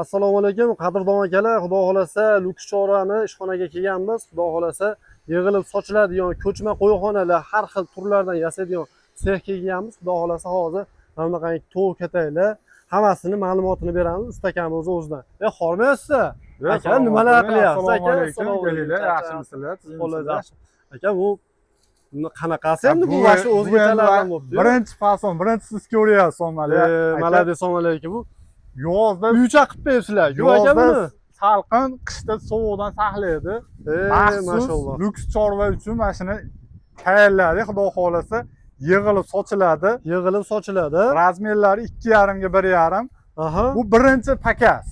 Assalomu alaykum, qadrdon akalar. Xudo xolasa, Luks chorani ishxonaga kelganmiz. Xudo xolasa, yig'ilib sochiladigan ko'chma qo'yxonalar har xil turlardan yasaydigan sexga kelganmiz. Xudo xolasa, hozir mana bunaqangi to'q kataylar hammasini ma'lumotini beramiz ustakamiz o'zidan. Xormayapsiz? Aka, nimalar qilyapsiz aka? Assalomu alaykum. Yaxshimisizlar? Yaxshi. Aka, bu qanaqasi endi bu vashi o'zgachalardan bo'libdi. Birinchi fason, birinchi siz ko'ryapsiz, malades, assalomu alaykum. Bu yozda uycha qilib qo'yibsizlar. Yo'q aka buni. Salqin, qishda sovuqdan saqlaydi. Mashalloh. Luks chorva uchun mana shuni tayyorladik. Xudo xolasa yig'ilib sochiladi. Yig'ilib sochiladi. Razmerlari 2,5 ga 1,5. Aha. Bu birinchi pakas.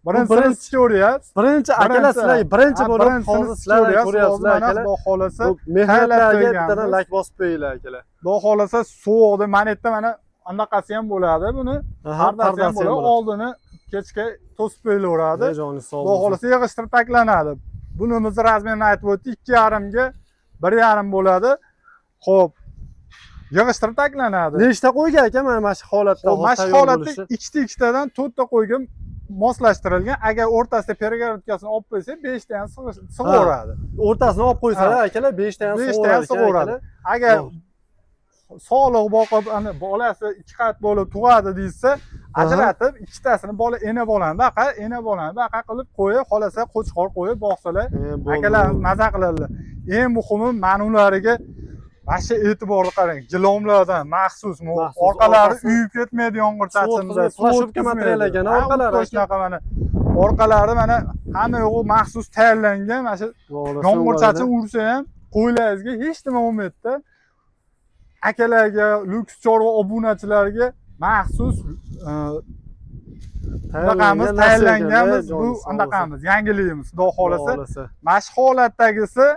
Birinchi ko'ryapsiz. Birinchi akalar sizlar birinchi bo'lib hozir sizlar ko'ryapsizlar akalar. Xudo xolasa mehnatlarga bittadan lak bosib qo'yinglar akalar. Xudo xolasa sovuqda mana yerda mana anaqasi ham bo'ladi buni. Pardasi ham bo'ladi. Oldini kechga to'sib qo'yilaveradi. Xudo xolasa yig'ishtirib taklanadi. Bunimiz razmerini aytib o'tdi, 2,5 ga 1,5 bo'ladi. Xo'p. Yig'ishtirib taklanadi. Nechta qo'ygan aka mana shu holatda? Mana shu holatda ikkitadan 4ta qo'yga moslashtirilgan. Agar o'rtasida pergorodkasini olib qo'ysa, 5 ta ham sig'averadi. O'rtasini olib qo'ysalar akalar 5 ta ham sig'averadi. Agar sog'liq boqib, ana bolasi 2 qat bo'lib tug'adi deysa, ajratib ikkitasini bola ena bolani baqa qilib qo'yib, xolasa qo'chqor qo'yib boqsalar, akalar maza qiladilar. Eng muhimi ma'nulariga Masha e'tiborli qarang, gilomlardan maxsus orqalari uyib ketmaydi yomg'ir-chaqinda. Plashovka material ekan orqalari. Shunaqa mana orqalari mana hamma yo'g'i maxsus tayyorlangan. Mana shu yomg'ir-chaqin ursa ham qo'ylaringizga hech nima bo'lmaydi-da. Akalarga, Luks chorva obunachilarga maxsus tayyorlanganmiz. Bu anaqamiz, yangiligimiz, xudo xolasa. Mana shu holatdagisi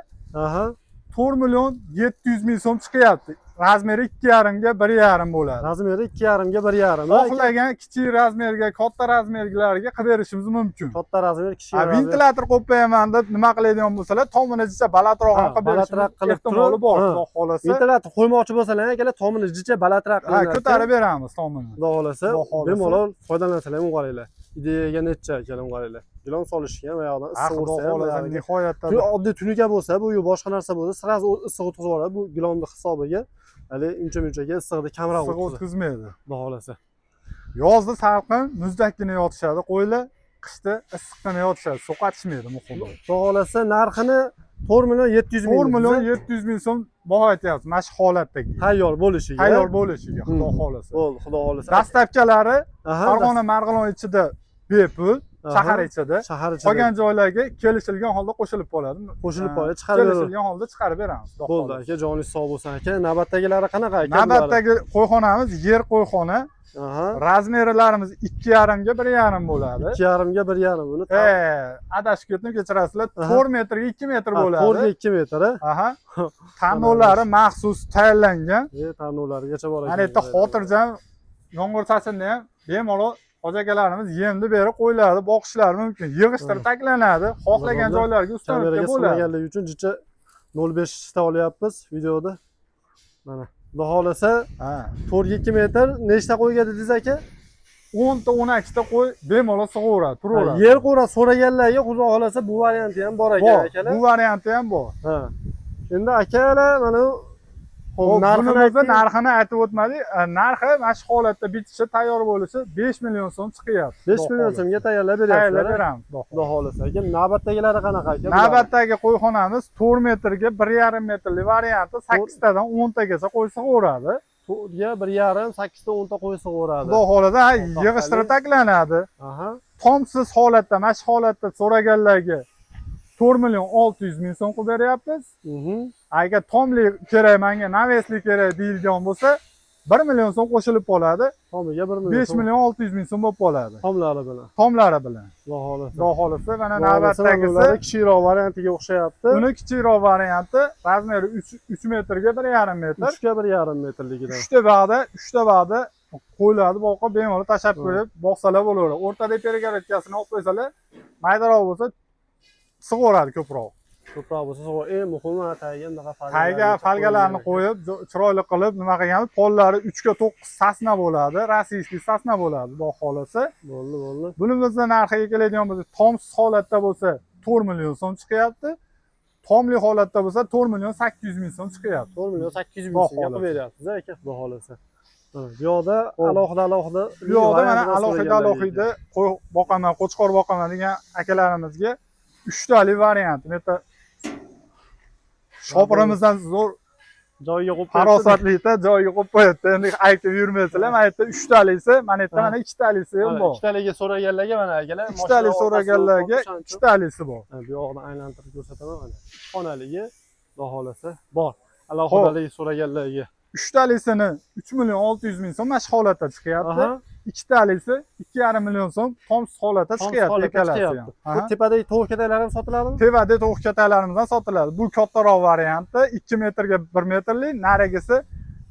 4,700,000 so'm chiqyapti. Razmeri 2,5 ga 1,5 bo'ladi. Razmeri 2,5 ga 1,5. Xohlagan kichik razmerga, katta razmerlarga qilib berishimiz mumkin. Katta razmer, kichik razmer. Ventilyator qo'yib qo'yaman deb nima qiladigan bo'lsalar, tominicha balandroq ham qilib berishimiz ehtimoli bor, xudo xolasa. Ventilyator qo'ymoqchi bo'lsalar, akalar tominicha balandroq qilib ko'tarib beramiz tomini. Xudo xolasa, bemalol foydalansalar ham qaranglar. Ideyaga necha akalar qaranglar. Gilom solishga ham yoqdan issiq ursa ham nihoyatda oddiy tunuka bo'lsa, bu boshqa narsa bo'lsa, sirasi issiq o'tkazib yuboradi. Bu gilomning hisobiga hali uncha-munchaga issiqni kamroq o'tkazmaydi. Xudo xolasa. Yozda salqin, muzdakkina yotishadi qo'ylar, qishda issiqqina yotishadi, so'qatishmaydi muhimi. Xudo xolasa narxini 4,700,000 4,700,000 so'm baho aytyapmiz mana shu holatdagi. Tayyor bo'lishiga. Xudo xolasa. Bo'ldi, xudo xolasa. Dastlabkalari Farg'ona Marg'ilon ichida bepul, shahar ichida. Qolgan joylarga kelishilgan holda qo'shilib qoladi. Qo'shilib qoladi, chiqarib beramiz. Kelishilgan holda chiqarib beramiz. Bo'ldi aka, joningiz sog' bo'lsin aka. Navbatdagilari qanaqa aka? Navbatdagi qo'yxonamiz yer qo'yxona. Razmerlarimiz 2,5 ga 1,5 bo'ladi. 2,5 ga 1,5 buni. Adashib ketdim, kechirasizlar. 4 metrga 2 metr bo'ladi. 4 ga 2 metr. Tannovlari maxsus tayyorlangan. Tannovlarigacha bor ekan. Mana yerda xotirjam yomg'ir-chaqinda ham bemalol akalarimiz yemni berib qo'yiladi, boqishlari mumkin. Yig'ishtirib taklanadi, xohlagan joylarga ustanibga bo'ladi. Kameraga uchun jicha 0,5 ta olyapmiz videoda. Mana. Xudo xolasa, 4 ga 2 metr nechta qo'yga dedingiz aka? 10 ta 12 ta qo'y bemalol sig'averadi, turaveradi. Yer qo'ra so'raganlarga xudo xolasa bu varianti ham bor ekan akalar. Bu varianti ham bor. Endi akalar mana narxini aytib o'tmadik. Narxi mana shu holatda bitishi tayyor bo'lishi 5 million so'm chiqyapti. 5 million so'mga tayyorlab beryapsizlar. Tayyorlab beramiz. Xudo xolasa. Navbatdagilari qanaqa aka? Navbatdagi qo'yxonamiz 4 metrga 1,5 metrli varianti 8 tadan 10 tagacha qo'y sig'averadi. 4 ga 1,5, 8 ta 10 ta qo'y sig'averadi. Xudo xolasa yig'ishtirib taklanadi. Tomsiz holatda, mana shu holatda so'raganlarga 4,600,000 so'm qilib beryapmiz. Agar tomli kerak, menga navesli kerak deyilgan bo'lsa, 1 million so'm qo'shilib qoladi. Tomiga 1 million. 5,600,000 so'm bo'lib qoladi. Tomlari bilan. Xudo xolasa, mana navbatdagisi kichikroq variantiga o'xshayapti. Uni kichikroq varianti razmeri 3 metrga 1,5 metr. 3 ga 1,5 metrligidan. 3ta bag'da qo'yiladi, boqib bemalol tashab qo'yib, boqsalar bo'laveradi. O'rtada pergorodkasini olib qo'ysalar, maydaroq bo'lsa sig'averadi ko'proq. ko'proq bo'lsa, eng muhimi tagiga bunaqa Tagiga falgalarni qo'yib, chiroyli qilib nima qilganmiz? Pollari 3 ga 9 sasna bo'ladi, rossiyskiy sasna bo'ladi, xudo xolasa. Bo'ldi. Bunimizni narxiga keladigan bo'lsa, tomsiz holatda bo'lsa 4 million so'm chiqyapti. Tomli holatda bo'lsa 4 million 800 ming so'm chiqyapti. 4 million 800 ming so'mga qilib beryapsiz aka, xudo xolasa. Bu yoqda alohida Bu yoqda mana alohida qo'y boqaman, qo'chqor boqaman degan akalarimizga 3 tali variant. Bu yerda shopirimizdan zo'r joyiga qo'yib farosatlikda joyiga qo'yib qo'yadi. Endi aytib yurmaysizlar. Mana yerda 3 talisi, mana yerda mana 2 talisi ham bor. 2 taliga so'raganlarga mana akalar, 2 tali so'raganlarga 2 talisi bor. Bu yoqdan aylantirib ko'rsataman mana. Xonaligi xudo xolasa bor. Alohidalik so'raganlarga 3 talisini 3 million 600 ming so'm mashq holatda chiqyapti. 2 talisi 2,5 million so'm tomsiz holatda chiqyapti akalasi ham. Bu tepadagi tovuq katalar ham sotiladimi? Tevada tovuq katalarimizdan sotiladi. Bu kattaroq varianti 2 metrga 1 metrlik, narigisi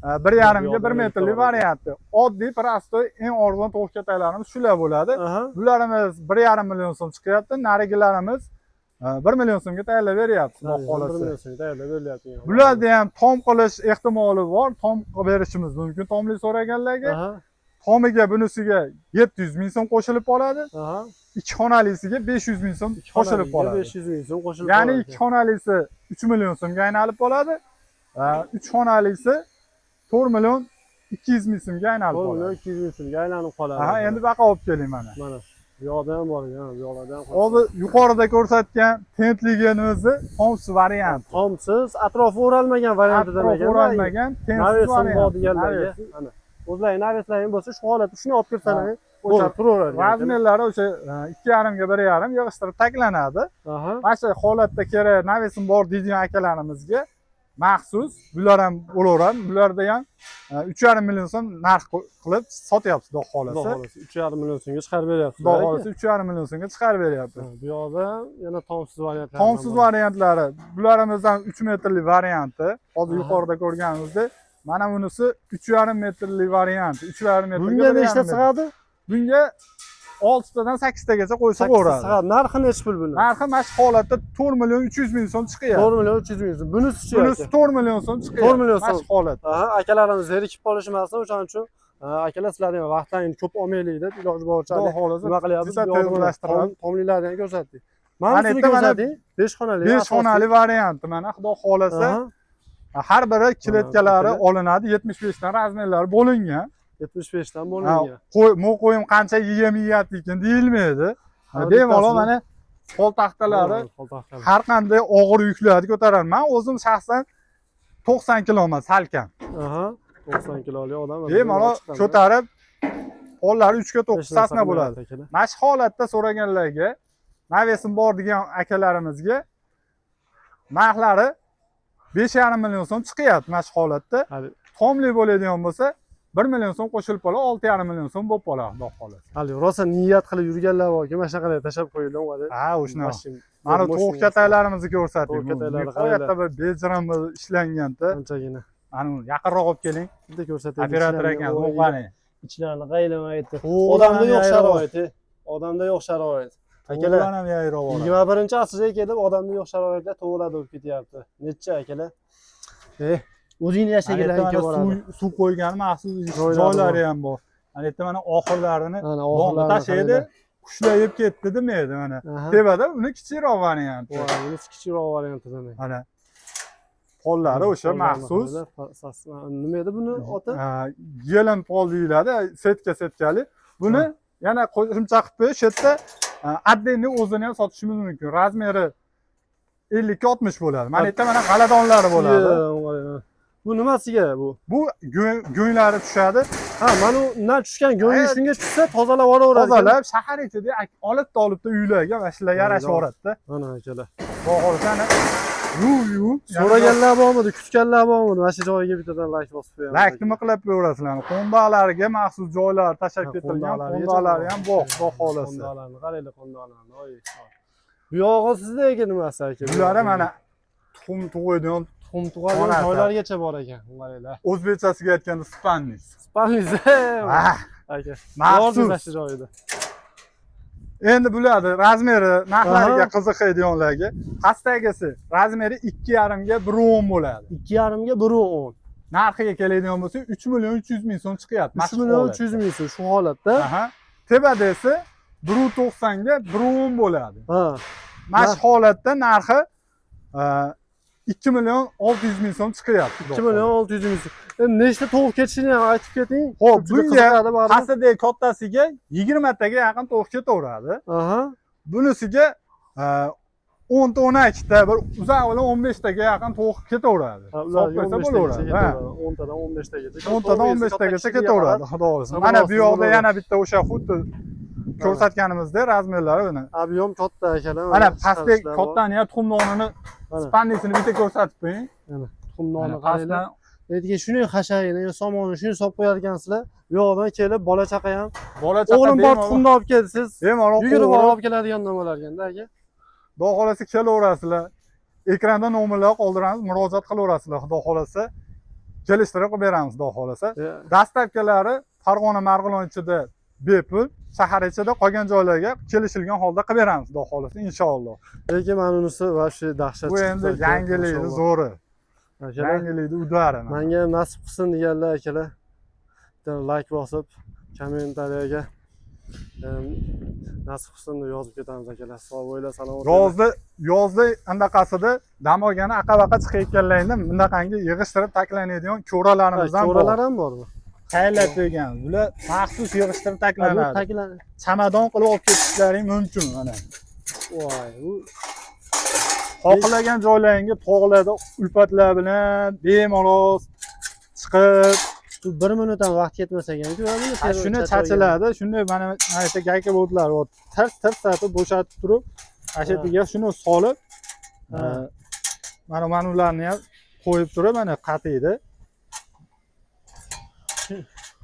1,5 ga 1 metrlik varianti. Oddiy, prostoy, eng arzon tovuq katalarimiz shular bo'ladi. Bularimiz 1,5 million so'm chiqyapti. Narigilarimiz 1 million so'mga tayyorlab beryapti, xudo xolasa. 1 million so'mga tayyorlab beryapti. Bularda ham tom qilish ehtimoli bor. Tom qilib berishimiz mumkin tomli so'raganlarga. Tomiga bunisiga 700 ming so'm qo'shilib qoladi. 2 xonalisiga 500 ming so'm qo'shilib qoladi. 500 ming so'm qo'shilib qoladi. Ya'ni 2 xonalisi 3 million so'mga aylanib qoladi. 3 xonalisi 4 million 200 ming so'mga aylanib qoladi. 4 million 200 ming so'mga aylanib qoladi. Endi bu yoqqa olib keling mana. Mana bu yoqda ham bor, bu yoqlarda ham. Hozir yuqorida ko'rsatgan tentligini o'zi tomsiz variant. Tomsiz, atrofi o'ralmagan varianti demak. O'ralmagan tensiz variant. Mana o'zlaring naveslaring bo'lsa shu holatda shuni olib kelsalar o'sha turaveradi. Razmerlari o'sha 2,5 ga 1,5 yig'ishtirib taglanadi. Mana shu holatda kerak navesim bor deydigan akalarimizga maxsus bular ham bo'laveradi. Bularda ham 3,5 million so'm narx qilib sotyapsiz, xudo xolasa. 3,5 million so'mga chiqarib beryapsiz. Xudo xolasa 3,5 million so'mga chiqarib beryapti. Bu yoqda yana tomsiz variantlar. Tomsiz variantlari. Bularimizdan 3 metrlik varianti. Hozir yuqorida ko'rganimizdek, mana bunisi 3,5 metrlik variant. 3,5 metrga. Bunga nechta sig'adi? Bunga 6 tadan 8 tagacha qo'ysa bo'ladi. Narxi necha pul buni? Narxi mana shu holatda 4 million 300 ming so'm chiqyapti. 4 million 300 ming so'm. Bunisi-chi? Bunisi 4 million so'm chiqyapti. 4 million so'm. Mana shu holat. Akalarimiz zerikib qolishmasin, o'shaning uchun akalar sizlarni ham vaqtlaringizni ko'p olmaylik deb iloji boricha nima qilyapmiz? Tomlilarni ham ko'rsatdik. Mana shuni ko'rsating. 5 xonali. 5 xonali varianti mana, xudo xolasa. Har biri kiletkalari olinadi, 75 dan razmerlari bo'lingan. 75 dan bo'lingan. Qo'yim qancha yeyapti ekan deyilmaydi. Bemalol mana qo'l taxtalari har qanday og'ir yuklarni ko'taradi. Men o'zim shaxsan 90 kilo emas, salkam. 90 kiloli odam. Bemalol ko'tarib, qo'llari 3 ga 9 sasna bo'ladi. Mana shu holatda so'raganlarga, navesim bor degan akalarimizga narxlari 5,5 million so'm chiqyapti mana shu holatda. Tomli bo'ladigan bo'lsa 1 million so'm qo'shilib qoladi, 6,5 million so'm bo'lib qoladi, xudo xolasa. Hali rosa niyat qilib yurganlar borki, mana shunaqalar tashab qo'yilgan. O'shani. Mana tovuq kataylarimizni ko'rsating. Nihoyatda bir bejirim ishlanganda. Qanchagina. Mana yaqinroq olib keling. Bitta ko'rsataylik. Operator ekan, o'qani. Ichlarini qaylamaydi. Odamda yo'q sharoit. Odamda yo'q sharoit. Akalar ham yayroq bo'ladi. 21-asrga kelib odamda yo'q sharoitda to'g'rilar bo'lib ketyapti. Necha akalar? O'zingni yashaganlarga boradi. Suv qo'ygan maxsus joylari ham bor. Mana yerda mana oxirlarini bog'da tashlaydi, qushlar yeb ketdi demaydi mana. Tevada uni kichikroq varianti. Buni kichikroq varianti demak. Mana pollari o'sha maxsus. Nima edi buni oti? Yelin pol deyiladi, setkali. Buni yana qo'shimcha qilib qo'yish, shu yerda отдельный o'zini ham sotishimiz mumkin. Razmeri 50 ga 60 bo'ladi. Mana yerda mana g'aladonlari bo'ladi. Bu nimasiga bu? Bu go'nglari tushadi. Mana undan tushgan go'ngli shunga tushsa tozalab olaveradi. Tozalab shahar ichida olibda uylarga mana shular yarashib boradi-da. Mana akalar. Bog'olsani so'raganlar bormidi, kutganlar bormidi? Mana shu joyiga bittadan like bosib qo'yamiz. Like nima qilib qo'yaverasizlar? Qondoqlarga maxsus joylar tashab ketilgan, qondoqlari ham bor, xudo xolasa. Qondoqlarni, qaranglar qondoqlarni. Bu yog'i sizdagi nimasi aka? Bular mana tuxum tug'adigan, joylargacha bor ekan. Qaranglar. O'zbekchasiga aytganda spannis. Spannis. Aka. Maxsus shu joyida. Endi bularni razmeri, narxlariga qiziqadiganlarga pastagisi razmeri 2,5 ga 1,10 bo'ladi. 2,5 ga 1,10. Narxiga keladigan bo'lsa 3 million 300 ming so'm chiqyapti. 3 million 300 ming so'm shu holatda. Aha. Tepada esa 1,90 ga 1,10 bo'ladi. Ha. Mana shu holatda narxi 2 million 600 ming so'm chiqyapti. 2 million 600 ming so'm. Endi nechta tovuq ketishini ham aytib keting. Xo'p, bunga pasadagi kattasiga 20 taga yaqin tovuq ketaveradi. Aha. Bunisiga 10 ta 12 ta, bir uzoq bilan 15 taga yaqin tovuq ketaveradi. Hisoblasa bo'laveradi. 10 tadan 15 tagacha. 10 tadan 15 tagacha ketaveradi, xudo xohlasa. Mana bu yoqda yana bitta o'sha xuddi ko'rsatganimizdek razmerlari buni. Ob'yom katta akalar. Mana pastdagi kattani ham tuxum nonini spannisini bitta ko'rsatib qo'ying. Mana tuxum nonni qaranglar. Ertaga shuning xashagini, somonni shuni solib qo'yar ekansizlar. Bu yoqdan kelib bola chaqa ham. Bola chaqa o'g'lim bor tuxumni olib keldi siz. Bemalol yugurib olib keladigan nimalarganda aka. Xudo xolasa kelaverasizlar. Ekranda nomerlar qoldiramiz, murojaat qilaverasizlar. Xudo xolasa kelishtirib qilib beramiz, xudo xolasa. Dastavkalari Farg'ona Marg'ilon ichida bepul, shahar ichida qolgan joylarga kelishilgan holda qilib beramiz, xudo xolasa, inshaalloh. Lekin mana unisi voобще dahshat. Bu endi yangilikni zo'ri. Yangilikni udari. Menga nasib qilsin deganlar akalar. Bitta like bosib, kommentariyaga nasib qilsin deb yozib ketamiz akalar. Sog' bo'linglar, salomat. Yozda andaqasida dam olgani aqabaqa chiqayotganlaringda bundaqangi yig'ishtirib taklanadigan ko'ralarimiz ham bor. Ko'ralar ham bormi? Tayyorlab qo'yganmiz. Bular maxsus yig'ishtirib taklanadi. Chamadon qilib olib ketishlaring mumkin mana. Voy, bu xohlagan joylaringga tog'larda ulfatlar bilan bemalol chiqib, bu 1 minut ham vaqt ketmas ekan-ku. Shuni chachiladi, shunday mana yerda gayka bo'ldilar. Ters satib bo'shatib turib, ashatiga shuni solib, mana ularni ham qo'yib turib, mana qatiydi.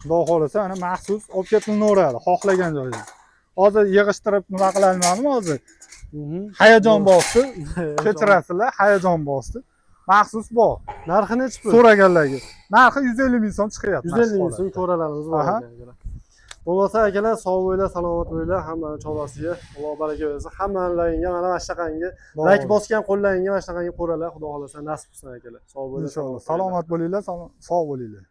Xudo xolasa mana maxsus olib ketilaveradi, xohlagan joyga. Hozir yig'ishtirib nima qilaman hozir? Hayajon bosdi. Kechirasizlar, hayajon bosdi. Maxsus bor. Narxi nechi pul? So'raganlarga. Narxi 150 ming so'm chiqyapti. 150 ming so'm ko'ralarimiz bor ekan. Bo'lmasa akalar, sog' bo'linglar, salomat bo'linglar, hammani chorasiga Alloh baraka bersin. Hammalaringga mana shunaqangi like bosgan qo'llaringga mana shunaqangi qo'ralar, xudo xolasa nasib qilsin akalar. Sog' bo'linglar. Inshaalloh. Salomat bo'linglar, sog' bo'linglar.